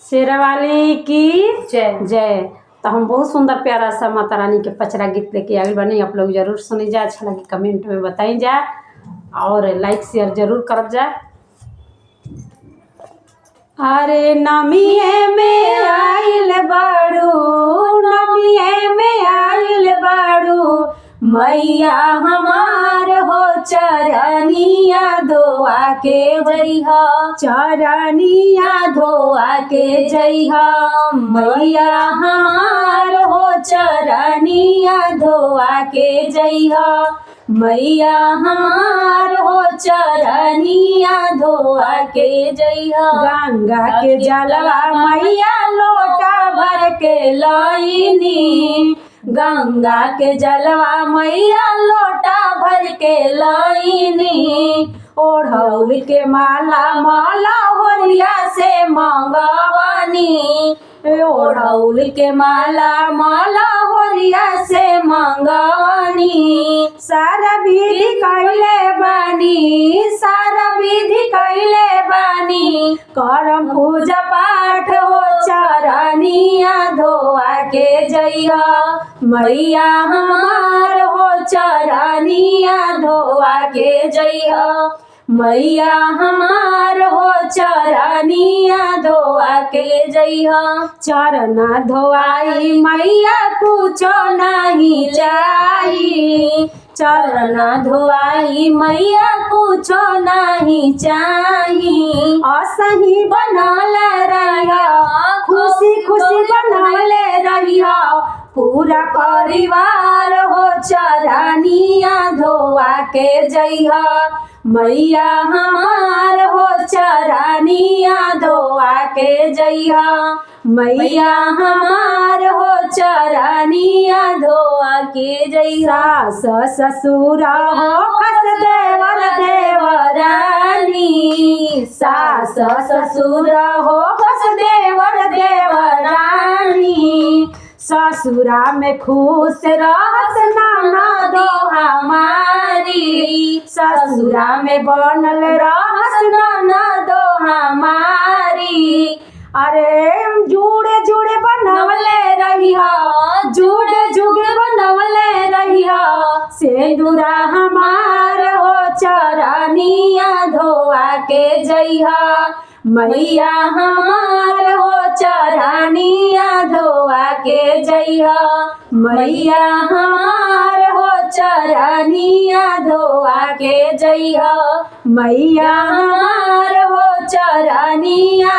शेरवाली की जय। जय। तो हम बहुत सुंदर प्यारा सा माता रानी के पचरा गीत लेके आगे बने। आप लोग जरूर सुनी जा, अच्छा लगे कमेंट में बताई जा और लाइक शेयर जरूर कर जा। अरे नमिये में आइल बाड़ू, नमिये में आइल बाड़ू, मैया हमार हो चरनिया धोआ के जइहा, चरनिया धोआ के जइहा, मैया हमार हो चरनिया धोआ के जइहा, मैया हमार हो चरनिया धोआ के जइहा। गंगा के जलवा मैया लोटा भर के लईनी, गंगा के जलवा मैया लोटा भर के लईनी, ओढ़ौल के माला माला होरिया से मंगवानी, ओढ़ौल के माला माला होरिया से मंगवानी। सारा विधि कैले बानी, सारा विधि कैले बानी, करम पूजा पाठ हो चरनिया धोआ के जइहा, मैया हमार हो चरनिया धोआ के जइहा, मैया हमार हो चरनिया धोआ के जइहा। चरना धोआई मैया कुछो नहीं चाही, चरना धोआई मैया कुछो नहीं चाही, असही बनल रहिया, खुशी खुशी बनल रहिया, पूरा परिवार हो चरनिया धोआ के जइहा, मैया हमार हो चरनिया धोआ के जइहा, मैया हमार हो चरनिया धोआ के जइहा। सास ससुर हो खस देवर देवरानी, सास ससुर हो खस देवर देवरानी, ससुरा में खुश रहस ननद हमारी, ससुरा में बनल रहस ननद हमारी। अरे जुड़े जुड़े बनवले रहिया, जुड़े जुड़े बनवले रहिया, सिंदूरा हमार हो चरनिया धोआ के जइहा, मैया हमार हो चरनिया धोआ के जइहा, मैया हमार हो चरनिया धोआ के जइहा, मैया हमार हो चरनिया